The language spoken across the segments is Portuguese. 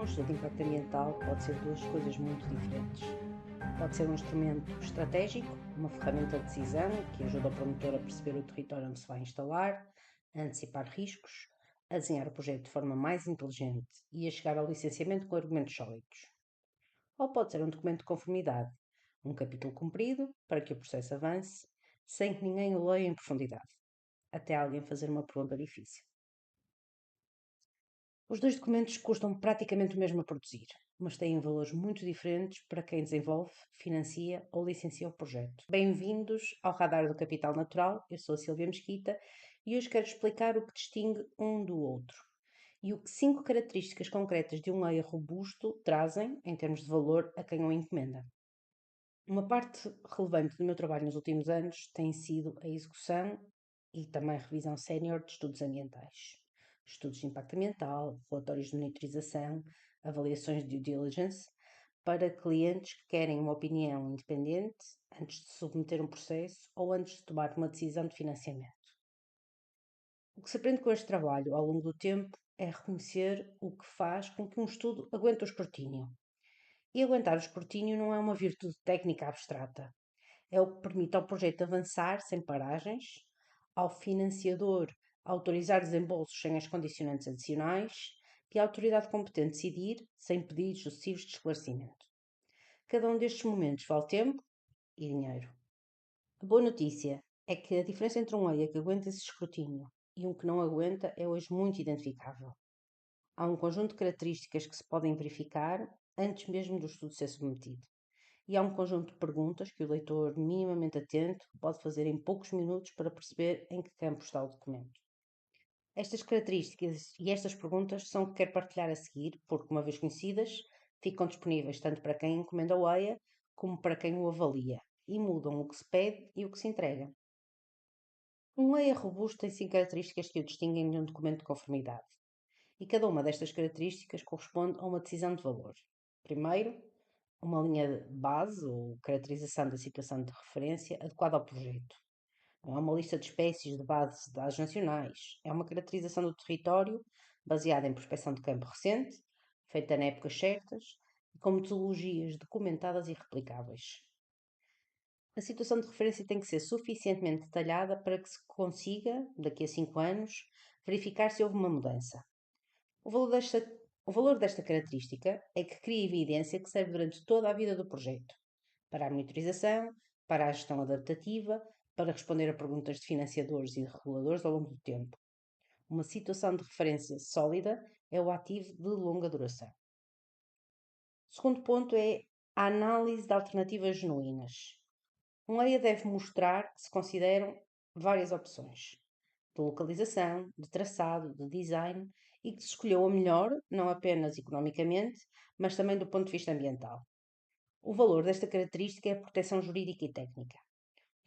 estudo de impacto ambiental pode ser duas coisas muito diferentes. Pode ser um instrumento estratégico, uma ferramenta de decisão que ajuda o promotor a perceber o território onde se vai instalar, a antecipar riscos, a desenhar o projeto de forma mais inteligente e a chegar ao licenciamento com argumentos sólidos. Ou pode ser um documento de conformidade, um capítulo comprido para que o processo avance, sem que ninguém o leia em profundidade, até alguém fazer uma pergunta difícil. Os dois documentos custam praticamente o mesmo a produzir, mas têm valores muito diferentes para quem desenvolve, financia ou licencia o projeto. Bem-vindos ao Radar do Capital Natural, eu sou a Silvia Mesquita e hoje quero explicar o que distingue um do outro e o que 5 características concretas de um EIA robusto trazem, em termos de valor, a quem o encomenda. Uma parte relevante do meu trabalho nos últimos anos tem sido a execução e também a revisão sénior de estudos ambientais. Estudos de impacto ambiental, relatórios de monitorização, avaliações de due diligence, para clientes que querem uma opinião independente antes de submeter um processo ou antes de tomar uma decisão de financiamento. O que se aprende com este trabalho ao longo do tempo é reconhecer o que faz com que um estudo aguente o escrutínio. E aguentar o escrutínio não é uma virtude técnica abstrata. É o que permite ao projeto avançar sem paragens, ao financiador autorizar desembolsos sem as condicionantes adicionais e à autoridade competente decidir sem pedidos sucessivos de esclarecimento. Cada um destes momentos vale tempo e dinheiro. A boa notícia é que a diferença entre um EIA que aguenta esse escrutínio e um que não aguenta é hoje muito identificável. Há um conjunto de características que se podem verificar antes mesmo do estudo ser submetido. E há um conjunto de perguntas que o leitor minimamente atento pode fazer em poucos minutos para perceber em que campo está o documento. Estas características e estas perguntas são o que quero partilhar a seguir, porque, uma vez conhecidas, ficam disponíveis tanto para quem encomenda o EIA como para quem o avalia, e mudam o que se pede e o que se entrega. Um EIA robusto tem 5 características que o distinguem de um documento de conformidade, e cada uma destas características corresponde a uma decisão de valor. Primeiro, uma linha base ou caracterização da situação de referência adequada ao projeto. Não é uma lista de espécies de base de dados nacionais, é uma caracterização do território baseada em prospecção de campo recente, feita em épocas certas e com metodologias documentadas e replicáveis. A situação de referência tem que ser suficientemente detalhada para que se consiga, daqui a 5 anos, verificar se houve uma mudança. O valor desta característica é que cria evidência que serve durante toda a vida do projeto, para a monitorização, para a gestão adaptativa, para responder a perguntas de financiadores e de reguladores ao longo do tempo. Uma situação de referência sólida é o ativo de longa duração. O segundo ponto é a análise de alternativas genuínas. Um EIA deve mostrar que se consideram várias opções de localização, de traçado, de design e que se escolheu a melhor, não apenas economicamente, mas também do ponto de vista ambiental. O valor desta característica é a proteção jurídica e técnica.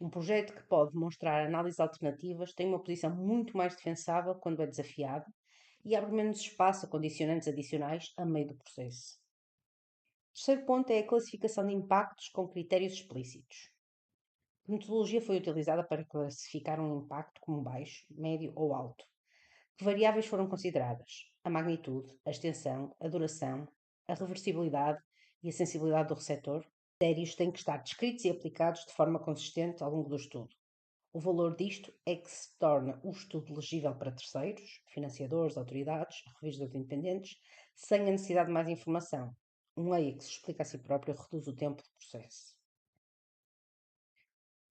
Um projeto que pode demonstrar análises alternativas tem uma posição muito mais defensável quando é desafiado e abre menos espaço a condicionantes adicionais a meio do processo. O terceiro ponto é a classificação de impactos com critérios explícitos. A metodologia foi utilizada para classificar um impacto como baixo, médio ou alto. Que variáveis foram consideradas? A magnitude, a extensão, a duração, a reversibilidade e a sensibilidade do receptor. Os critérios têm que estar descritos e aplicados de forma consistente ao longo do estudo. O valor disto é que se torna o estudo legível para terceiros, financiadores, autoridades, revisores independentes, sem a necessidade de mais informação. Um EIA que se explica a si próprio reduz o tempo de processo.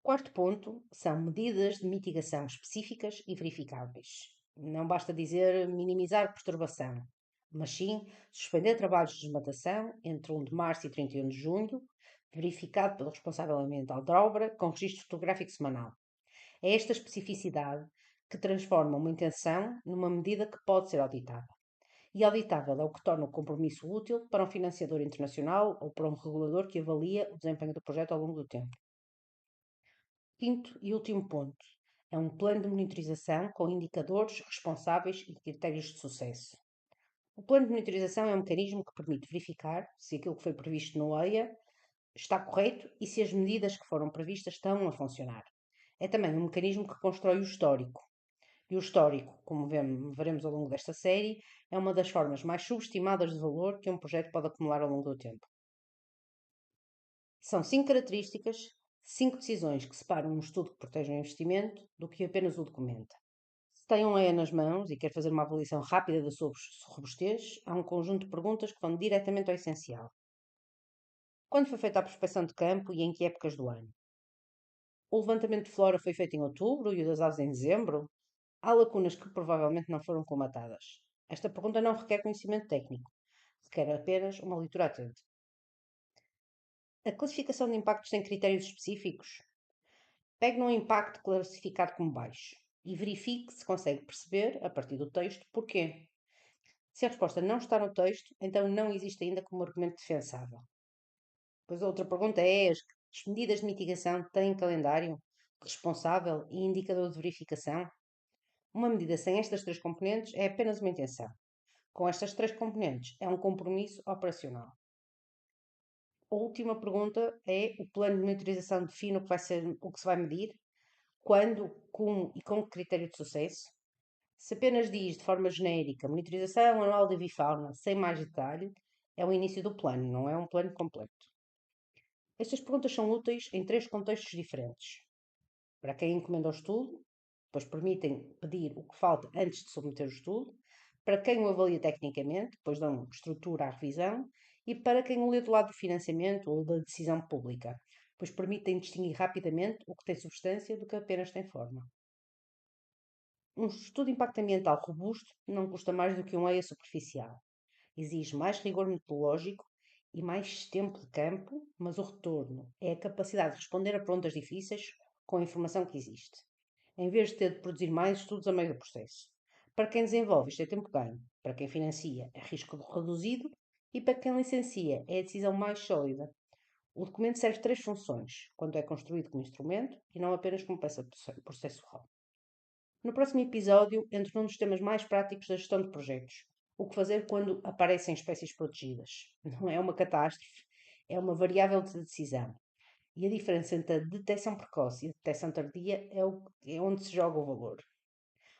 Quarto ponto são medidas de mitigação específicas e verificáveis. Não basta dizer minimizar perturbação, mas sim suspender trabalhos de desmatação entre 1 de março e 31 de junho, verificado pelo responsável ambiental de obra, com registro fotográfico semanal. É esta especificidade que transforma uma intenção numa medida que pode ser auditável. E auditável é o que torna o compromisso útil para um financiador internacional ou para um regulador que avalia o desempenho do projeto ao longo do tempo. Quinto e último ponto é um plano de monitorização com indicadores responsáveis e critérios de sucesso. O plano de monitorização é um mecanismo que permite verificar se aquilo que foi previsto no EIA está correto e se as medidas que foram previstas estão a funcionar. É também um mecanismo que constrói o histórico E o histórico, como veremos ao longo desta série, é uma das formas mais subestimadas de valor que um projeto pode acumular ao longo do tempo. São 5 características, 5 decisões que separam um estudo que protege o investimento do que apenas o documenta. Se tem um EA nas mãos e quer fazer uma avaliação rápida da sua robustez, há um conjunto de perguntas que vão diretamente ao essencial. Quando foi feita a prospecção de campo e em que épocas do ano? O levantamento de flora foi feito em outubro e o das aves em dezembro? Há lacunas que provavelmente não foram colmatadas. Esta pergunta não requer conhecimento técnico, requer apenas uma leitura atenta. A classificação de impactos tem critérios específicos? Pegue num impacto classificado como baixo e verifique se consegue perceber, a partir do texto, porquê. Se a resposta não está no texto, então não existe ainda como argumento defensável. Pois a outra pergunta é: as medidas de mitigação têm calendário, responsável e indicador de verificação? Uma medida sem estas 3 componentes é apenas uma intenção. Com estas 3 componentes, é um compromisso operacional. A última pergunta é: o plano de monitorização define o que se vai medir? Quando, como e com que critério de sucesso? Se apenas diz de forma genérica monitorização anual da avifauna, sem mais detalhe, é o início do plano, não é um plano completo. Estas perguntas são úteis em 3 contextos diferentes. Para quem encomenda o estudo, pois permitem pedir o que falta antes de submeter o estudo, para quem o avalia tecnicamente, pois dão estrutura à revisão, e para quem o lê do lado do financiamento ou da decisão pública, pois permitem distinguir rapidamente o que tem substância do que apenas tem forma. Um estudo de impacto ambiental robusto não custa mais do que um EIA superficial. Exige mais rigor metodológico e mais tempo de campo, mas o retorno é a capacidade de responder a perguntas difíceis com a informação que existe, em vez de ter de produzir mais estudos a meio do processo. Para quem desenvolve, isto é tempo ganho. Para quem financia, é risco reduzido. E para quem licencia, é a decisão mais sólida. O documento serve 3 funções, quando é construído como instrumento e não apenas como peça processual. No próximo episódio, entro num dos temas mais práticos da gestão de projetos. O que fazer quando aparecem espécies protegidas? Não é uma catástrofe, é uma variável de decisão. E a diferença entre a detecção precoce e a detecção tardia é onde se joga o valor.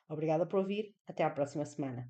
Obrigada por ouvir. Até à próxima semana.